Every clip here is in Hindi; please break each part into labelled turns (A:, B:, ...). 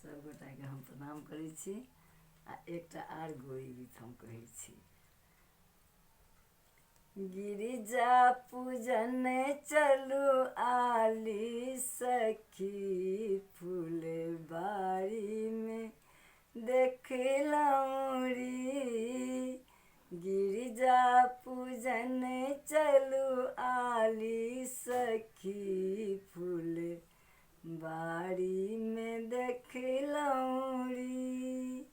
A: सब गोटाके हम प्रणाम करै छी आ एकटा आर गौरी गीत हम कहै छी। गिरिजा पूजन चलू आली सखी, फूलबाड़ी में देखलौं री। गिरिजा पूजन चलू आली सखी, फूलबाड़ी में देखलौं री।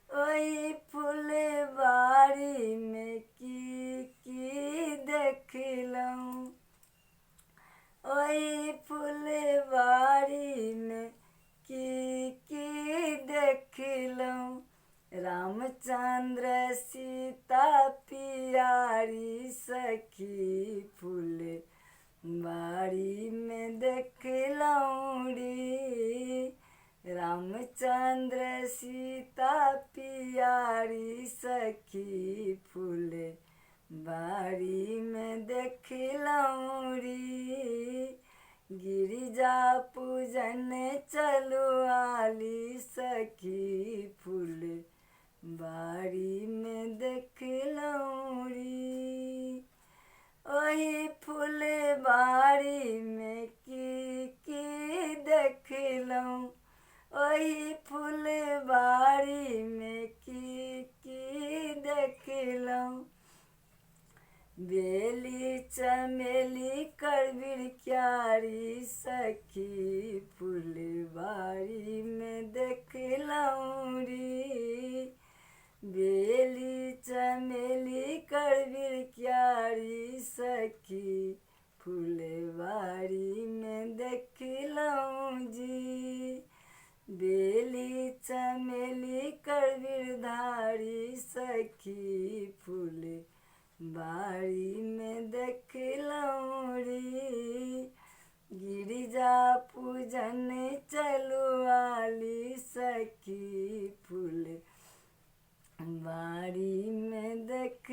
A: ओही फूलबाड़ी में की देखलौं, ओही फूलबाड़ी में की देखलौं। रामचंद्र सीता पियारी सखी, फूलबाड़ी में देखलौं री। रामचंद्र सीता पियारी सखी, फूलबाड़ी में देखलौं री। गिरिजा पूजन चलू आली सखी, फूलबाड़ी में देखलौं री। ओही फूलबाड़ी में की देखलौं, ओही फूलबाड़ी में की देखलौं। बेली चमेली करबिर क्यारी सखी, फूलबाड़ी में देखलौं री। बेली चमेली करबिर क्यारी सखी, फूलबाड़ी में देखलौं जी। बेली चमेली करबिर धारी सखी, फूलबाड़ी में देखलौं री। गिरिजा पूजन चलू आली सखी, फूलबाड़ी में देख